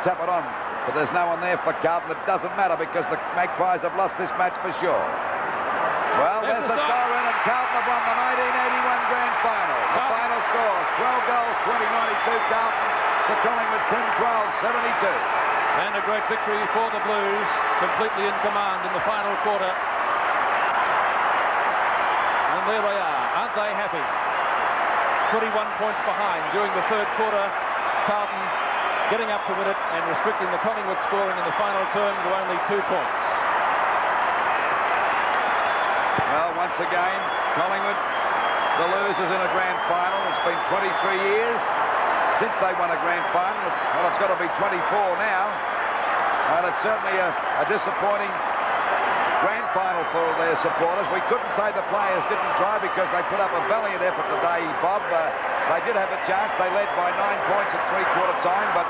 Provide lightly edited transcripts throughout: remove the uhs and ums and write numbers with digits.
tap it on. But there's no one there for Carlton. It doesn't matter because the Magpies have lost this match for sure. Well, there's the siren, and Carlton have won the 1981 Grand Final. The final scores, 12 goals, 20-92 Carlton to Collingwood 10-12, 72. And a great victory for the Blues, completely in command in the final quarter. And there they are. Aren't they happy? 21 points behind during the third quarter. Carlton getting up to win it and restricting the Collingwood scoring in the final term to only 2 points. Well, once again, Collingwood, the losers in a grand final. It's been 23 years since they won a grand final. Well, it's got to be 24 now. And it's certainly a disappointing grand final for their supporters. We couldn't say the players didn't try because they put up a valiant effort today, Bob. They did have a chance. They led by 9 points at three-quarter time, but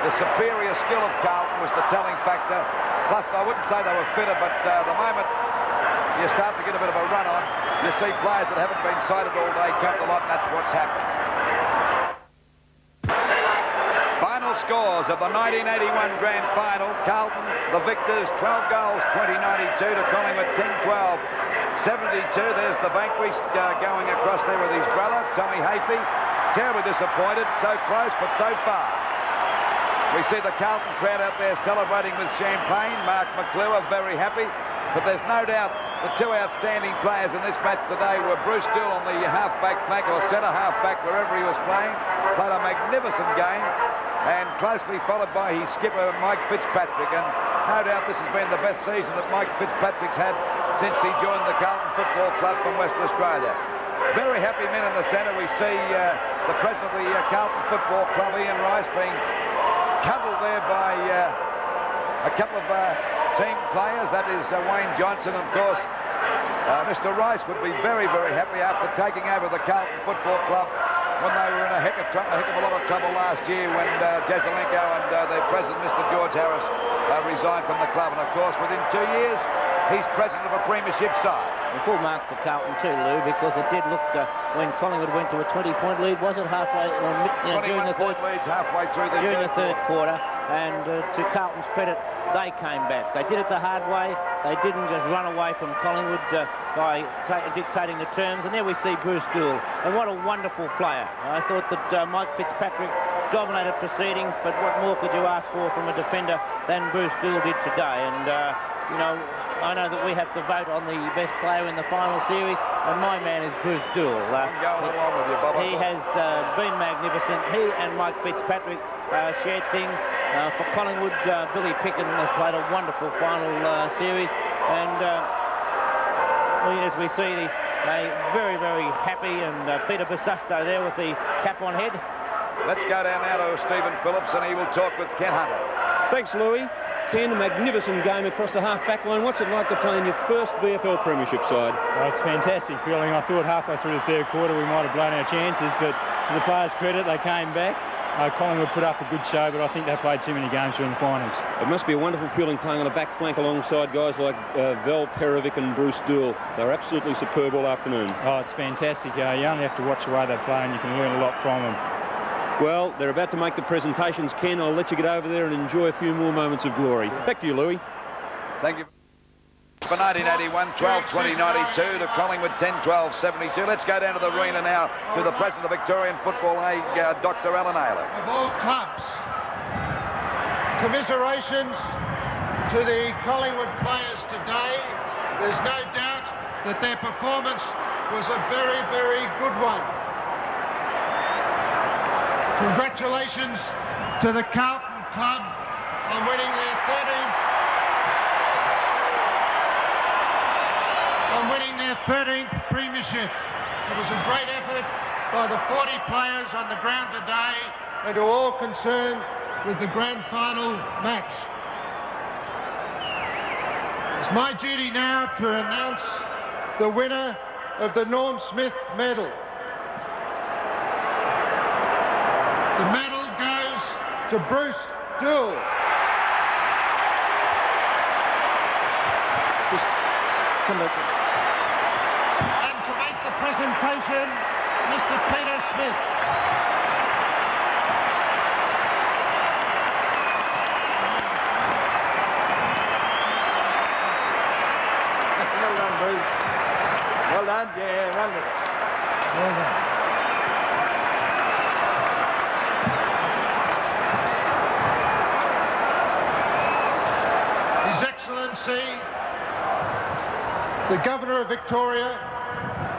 the superior skill of Carlton was the telling factor. Plus, I wouldn't say they were fitter, but the moment you start to get a bit of a run on, you see players that haven't been sighted all day count a lot, and that's what's happened. Final scores of the 1981 Grand Final. Carlton, the victors, 12 goals, 20-92 to Collingwood, 10-12, 72. There's the Banquist going across there with his brother, Tommy Hafey. Terribly disappointed, so close but so far. We see the Carlton crowd out there celebrating with champagne. Mark McClure very happy, but there's no doubt the two outstanding players in this match today were Bruce Dool on the half-back flank or centre half-back, wherever he was playing. Played a magnificent game, and closely followed by his skipper, Mike Fitzpatrick. And no doubt this has been the best season that Mike Fitzpatrick's had since he joined the Carlton Football Club from Western Australia. Very happy men in the centre. We see the president of the Carlton Football Club, Ian Rice, being cuddled there by a couple of team players. That is Wayne Johnson, of course. Mr. Rice would be very, very happy after taking over the Carlton Football Club when they were in a heck of a lot of trouble last year when Jazelenko and their president, Mr. George Harris, resigned from the club. And, of course, within 2 years, he's president of a premiership side. And full marks to Carlton too, Lou, because it did look, when Collingwood went to a 20-point lead, was it halfway, during the third leads halfway through the third quarter. And to Carlton's credit, they came back. They did it the hard way. They didn't just run away from Collingwood by dictating the terms. And there we see Bruce Dool. And what a wonderful player. I thought that Mike Fitzpatrick dominated proceedings, but what more could you ask for from a defender than Bruce Dool did today? And, you know, I know that we have to vote on the best player in the final series, and my man is Bruce Dool. I'm going along with you, Bob. He has been magnificent. He and Mike Fitzpatrick shared things. For Collingwood, Billy Pickett has played a wonderful final series, and as we see, they very, very happy, and Peter Basusto there with the cap on head. Let's go down now to Stephen Phillips, and he will talk with Ken Hunter. Thanks, Louis. Ken, a magnificent game across the half-back line. What's it like to play in your first VFL Premiership side? Well, it's a fantastic feeling. I thought halfway through the third quarter we might have blown our chances, but to the players' credit, they came back. Collingwood put up a good show, but I think they played too many games during the finals. It must be a wonderful feeling playing on the back flank alongside guys like Val Perovic and Bruce Dool. They're absolutely superb all afternoon. Oh, it's fantastic. You only have to watch the way they play and you can learn a lot from them. Well, they're about to make the presentations, Ken. I'll let you get over there and enjoy a few more moments of glory. Back to you, Louis. Thank you. For 1981, 12-20-92 to Collingwood, 10-12-72. Let's go down to the arena now to the president of the Victorian Football League, Dr. Alan Ayler. Of all clubs, commiserations to the Collingwood players today. There's no doubt that their performance was a very, very good one. Congratulations to the Carlton Club on winning their 13th premiership. It was a great effort by the 40 players on the ground today and to all concerned with the grand final match. It's my duty now to announce the winner of the Norm Smith Medal. The medal goes to Bruce Dool. And to make the presentation, Mr. Peter Smith. lad. Yeah, wonderful. Well done. His Excellency, the Governor of Victoria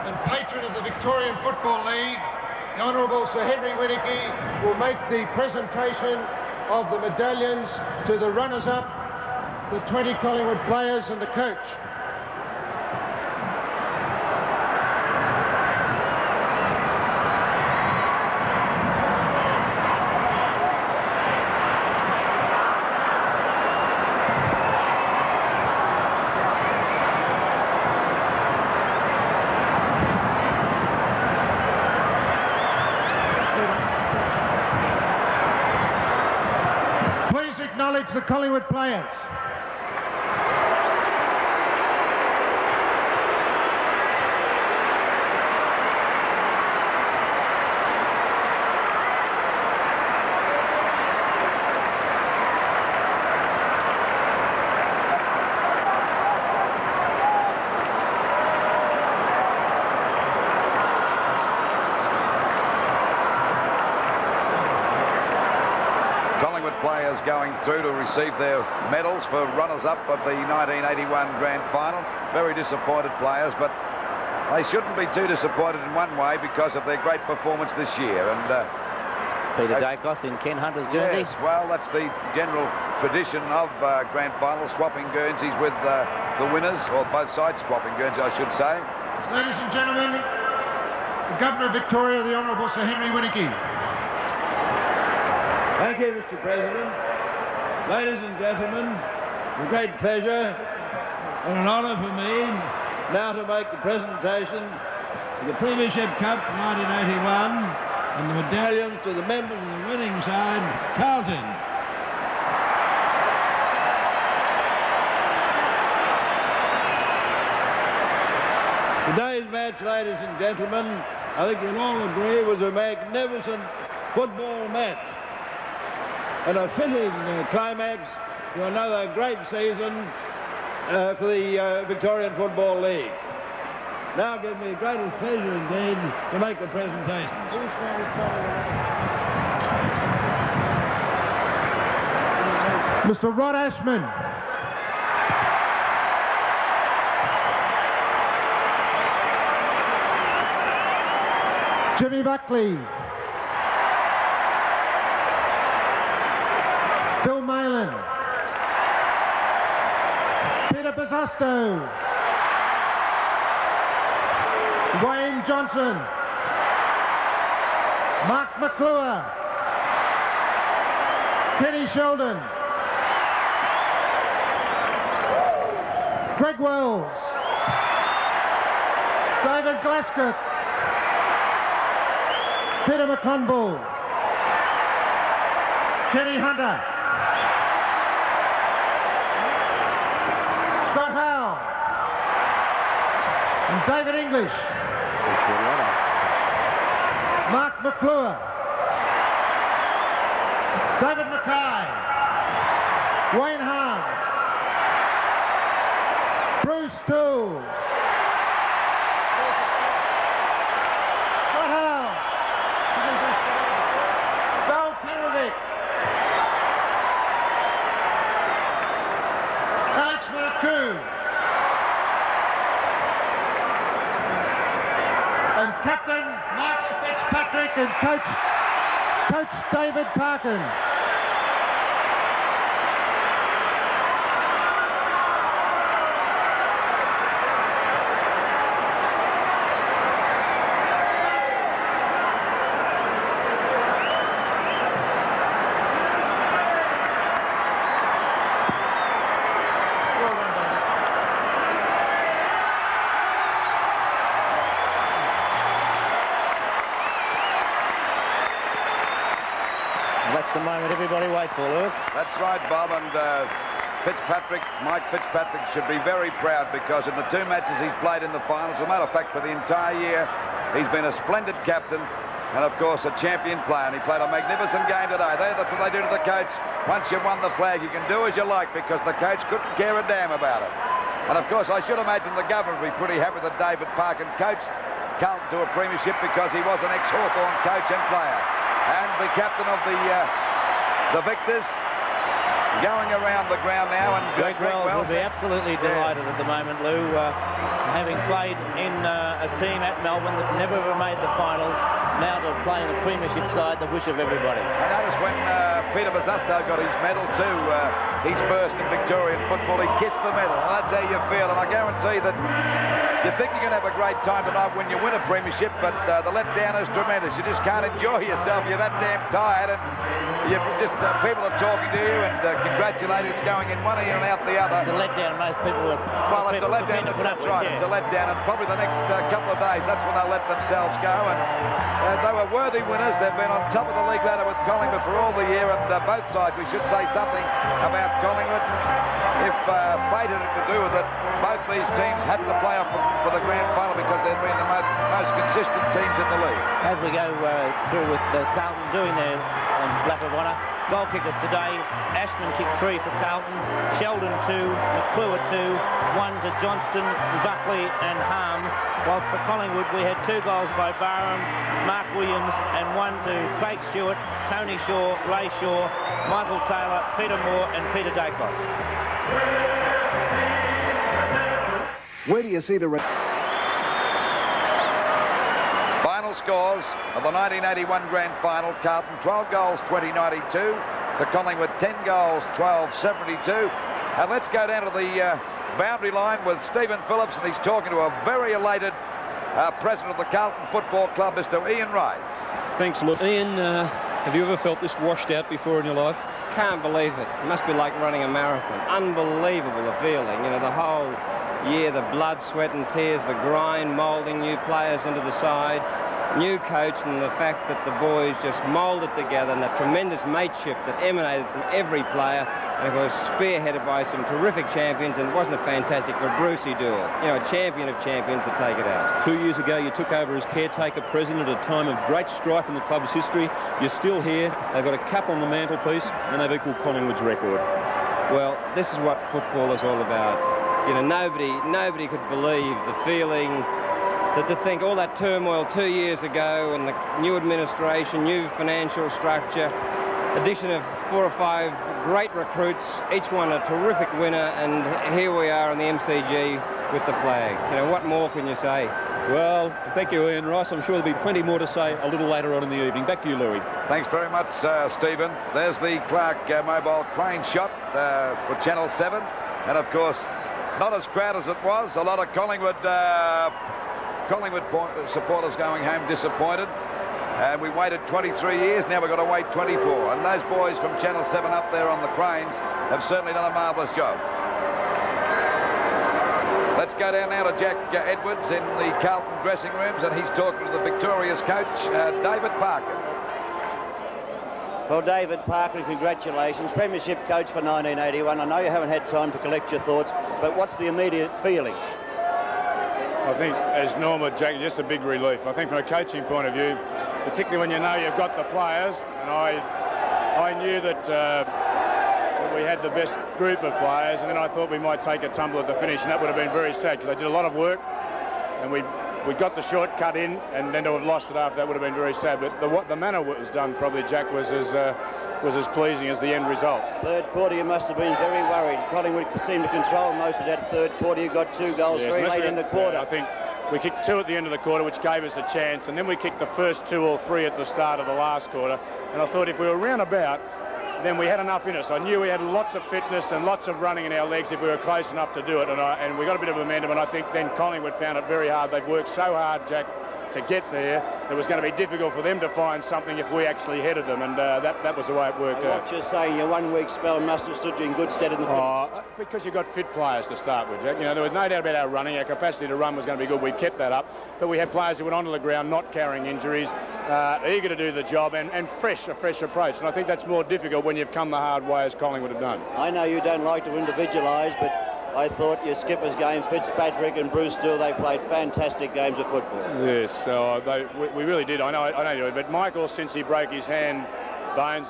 and patron of the Victorian Football League, the Honourable Sir Henry Winnicky, will make the presentation of the medallions to the runners-up, the 20 Collingwood players and the coach. Acknowledge the Collingwood players. Players going through to receive their medals for runners-up of the 1981 Grand Final. Very disappointed players, but they shouldn't be too disappointed in one way because of their great performance this year. And Peter Dacos in Ken Hunter's Guernsey. Yes, well, that's the general tradition of Grand Final, swapping Guernseys with the winners, or both sides swapping Guernsey, I should say. Ladies and gentlemen, the Governor of Victoria, the Honourable Sir Henry Winnicky. Thank you, Mr. President. Ladies and gentlemen, it's a great pleasure and an honour for me now to make the presentation of the Premiership Cup 1981 and the medallions to the members of the winning side, Carlton. Today's match, ladies and gentlemen, I think you'll all agree was a magnificent football match and a fitting climax to another great season for the Victorian Football League. Now it gives me the greatest pleasure indeed to make the presentation. Mr. Rod Ashman. Jimmy Buckley. Phil Malin. Peter Pisasto. Wayne Johnson. Mark McClure. Kenny Sheldon. Greg Wells. David Glasgow. Peter McConville. Kenny Hunter. Scott Howe. And David English. Mark McClure. David Mackay. Wayne Harms. Bruce Toole. Scott Howe. Val Perovic. Alex Marcoux. And Captain Michael Fitzpatrick and Coach David Parkin. The moment everybody waits for, Lewis. That's right, Bob, and Mike Fitzpatrick should be very proud because in the two matches he's played in the finals, as a matter of fact, for the entire year, he's been a splendid captain and, of course, a champion player, and he played a magnificent game today. That's what they do to the coach. Once you've won the flag, you can do as you like because the coach couldn't care a damn about it. And of course, I should imagine the government would be pretty happy that David Parkin coached Carlton to a premiership, because he was an ex-Hawthorn coach and player. And the captain of the Victors going around the ground now. And Greg Wells will be absolutely delighted at the moment, Lou, having played in a team at Melbourne that never ever made the finals. Now to play in the premiership side, the wish of everybody. I noticed when Peter Bazzusto got his medal too, his first in Victorian football, he kissed the medal, and that's how you feel. And I guarantee that you think you're going to have a great time tonight when you win a premiership, but the letdown is tremendous. You just can't enjoy yourself. You're that damn tired, and you just people are talking to you and congratulating. It's going in one ear and out the other. It's a letdown. Most people are. Well, it's a letdown. That's right. Yeah. It's a letdown, and probably the next couple of days, that's when they'll let themselves go. And they were worthy winners. They've been on top of the league ladder with Collingwood for all the year, and both sides, we should say something about Collingwood. If fate had to do with it, both these teams had to play off for the grand final because they've been the most consistent teams in the league. As we go through with Carlton doing their lap of honour, goal kickers today, Ashman kicked 3 for Carlton, Sheldon 2, McClure 2, 1 to Johnston, Buckley and Harms, whilst for Collingwood we had 2 goals by Barham, Mark Williams, and 1 to Craig Stewart, Tony Shaw, Ray Shaw, Michael Taylor, Peter Moore and Peter Dacos. Where do you see the... Final scores of the 1981 grand final. Carlton 12 goals, 20-92. To Collingwood 10 goals, 12-72. And let's go down to the boundary line with Stephen Phillips, and he's talking to a very elated president of the Carlton Football Club, Mr. Ian Rice. Thanks, Luke. Ian, have you ever felt this washed out before in your life? Can't believe it. It must be like running a marathon. Unbelievable a feeling. You know, the whole year, the blood, sweat and tears, the grind, moulding new players into the side, new coach, and the fact that the boys just moulded together, and the tremendous mateship that emanated from every player. And it was spearheaded by some terrific champions, and wasn't it fantastic for Brucey Dool, you know, a champion of champions, to take it out. 2 years ago, you took over as caretaker president at a time of great strife in the club's history. You're still here. They've got a cap on the mantelpiece, and they've equalled Collingwood's record. Well, this is what football is all about. You know, nobody could believe the feeling, that to think all that turmoil 2 years ago, and the new administration, new financial structure, addition of 4 or 5 great recruits, each one a terrific winner, and here we are in the MCG with the flag. You know, what more can you say? Well, thank you, Ian Rice. I'm sure there'll be plenty more to say a little later on in the evening. Back to you, Louis. Thanks very much, Stephen. There's the Clark mobile crane shot for Channel 7. And, of course, not as crowded as it was. A lot of Collingwood supporters going home disappointed. And we waited 23 years, now we've got to wait 24. And those boys from Channel 7 up there on the cranes have certainly done a marvellous job. Let's go down now to Jack Edwards in the Carlton dressing rooms, and he's talking to the victorious coach, David Parker. Well, David Parker, congratulations. Premiership coach for 1981. I know you haven't had time to collect your thoughts, but what's the immediate feeling? I think, as Norma, Jack, just a big relief. I think from a coaching point of view, particularly when you know you've got the players, and I knew that we had the best group of players, and then I thought we might take a tumble at the finish, and that would have been very sad because they did a lot of work, and we got the shortcut in, and then to have lost it after that would have been very sad. But the manner it was done, probably, Jack, was as pleasing as the end result. Third quarter, you must have been very worried. Collingwood seemed to control most of that third quarter. You got 2 goals very late in the quarter. Yeah, I think we kicked 2 at the end of the quarter, which gave us a chance, and then we kicked the first 2 or 3 at the start of the last quarter. And I thought if we were round about, then we had enough in us. I knew we had lots of fitness and lots of running in our legs if we were close enough to do it, and we got a bit of momentum, and I think then Collingwood found it very hard. They've worked so hard, Jack, to get there. It was going to be difficult for them to find something if we actually headed them, and that was the way it worked out. What you're saying, your 1 week spell must have stood you in good stead in the because you've got fit players to start with, Jack. You know, there was no doubt about our running. Our capacity to run was going to be good. We kept that up, but we had players who went onto the ground not carrying injuries, eager to do the job, and a fresh approach. And I think that's more difficult when you've come the hard way as Collingwood have done. I know you don't like to individualise, but I thought your skipper's game, Fitzpatrick and Bruce Dool, they played fantastic games of football. Yes, we really did. I know you did. But Michael, since he broke his hand bones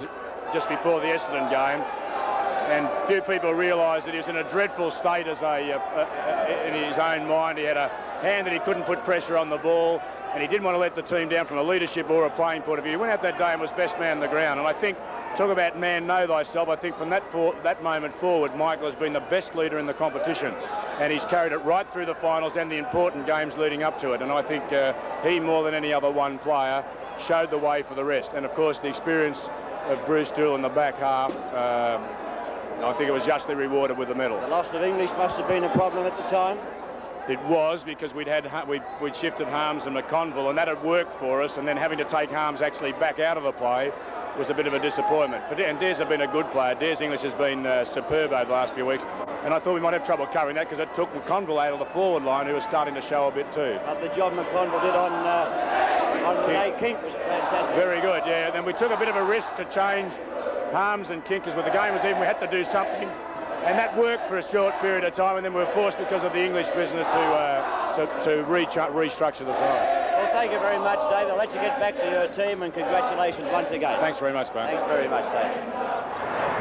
just before the Essendon game, and few people realise that he was in a dreadful state as in his own mind. He had a hand that he couldn't put pressure on the ball, and he didn't want to let the team down from a leadership or a playing point of view. He went out that day and was best man on the ground, and I think, talk about man know thyself, I think from that moment forward, Michael has been the best leader in the competition, and he's carried it right through the finals and the important games leading up to it, and I think he, more than any other one player, showed the way for the rest. And of course the experience of Bruce Dool in the back half, I think it was justly rewarded with the medal. The loss of English must have been a problem at the time. It was, because we'd shifted Harms and McConville, and that had worked for us, and then having to take Harms actually back out of the play was a bit of a disappointment. And Des have been a good player. Des English has been superb over the last few weeks, and I thought we might have trouble covering that because it took McConville out of the forward line, who was starting to show a bit too. But the job McConville did on Renee Kink was fantastic. Very good, yeah. Then we took a bit of a risk to change Harms and Kink, because when the game was even, we had to do something. And that worked for a short period of time, and then we were forced, because of the English business, to restructure the side. Well, thank you very much, Dave. I'll let you get back to your team, and congratulations once again. Thanks very much, mate. Thanks very much, Dave.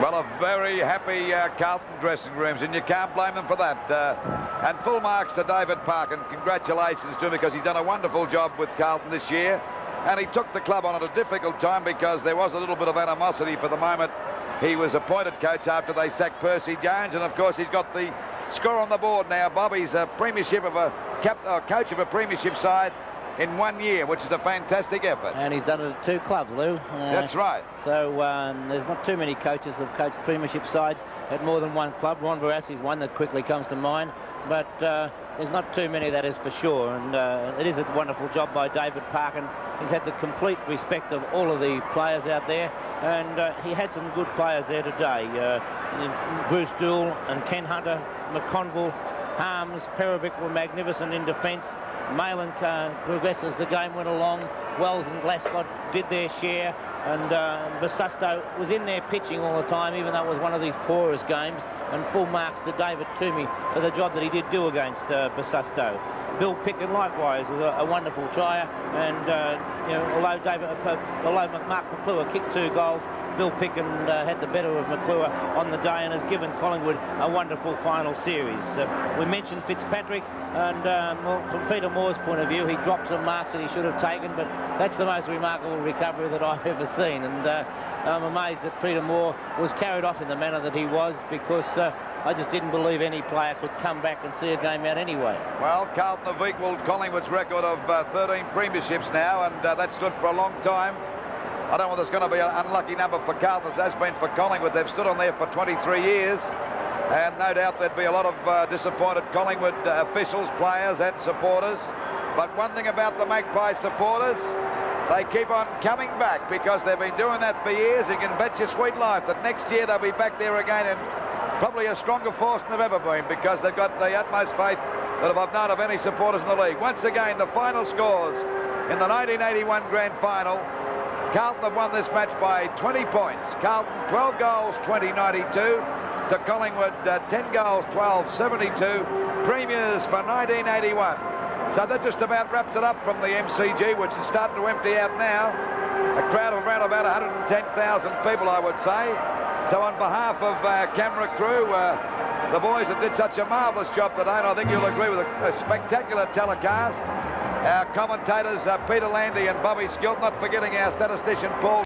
Well, a very happy Carlton dressing rooms, and you can't blame them for that. And full marks to David Parkin. Congratulations to him, because he's done a wonderful job with Carlton this year. And he took the club on at a difficult time, because there was a little bit of animosity for the moment. He was appointed coach after they sacked Percy Jones, and of course he's got the score on the board now. Bobby's a premiership of coach of a premiership side in 1 year, which is a fantastic effort. And he's done it at 2 clubs, Lou. That's right. So there's not too many coaches who've coached premiership sides at more than 1 club. Ron Barassi's one that quickly comes to mind, but there's not too many, that is for sure. And it is a wonderful job by David Parkin. He's had the complete respect of all of the players out there, and he had some good players there today. Bruce Dool and Ken Hunter, McConville, Harms, Perovic were magnificent in defence. Malin progressed as the game went along. Wells and Glasgow did their share, and Basusto was in there pitching all the time, even though it was one of these poorest games. And full marks to David Toomey for the job that he did do against Basusto. Bill Picken likewise was a wonderful trier, and although Mark McClure kicked 2 goals, Bill Picken had the better of McClure on the day and has given Collingwood a wonderful final series. We mentioned Fitzpatrick, and from Peter Moore's point of view, he dropped some marks that he should have taken, but that's the most remarkable recovery that I've ever seen, and I'm amazed that Peter Moore was carried off in the manner that he was, because I just didn't believe any player could come back and see a game out anyway. Well, Carlton have equalled Collingwood's record of 13 premierships now, and that stood for a long time. I don't know whether it's going to be an unlucky number for Carlton, as has been for Collingwood. They've stood on there for 23 years, and no doubt there'd be a lot of disappointed Collingwood officials, players and supporters. But one thing about the Magpie supporters, they keep on coming back, because they've been doing that for years. You can bet your sweet life that next year they'll be back there again, and probably a stronger force than they've ever been, because they've got the utmost faith that I've known of any supporters in the league. Once again, the final scores in the 1981 Grand Final. Carlton have won this match by 20 points. Carlton 12 goals, 20-92. To Collingwood 10 goals, 12-72. Premiers for 1981. So that just about wraps it up from the MCG, which is starting to empty out now. A crowd of around about 110,000 people, I would say. So on behalf of camera crew, the boys that did such a marvellous job today, and I think you'll agree with a spectacular telecast. Our commentators, Peter Landy and Bobby Skilt, not forgetting our statistician Paul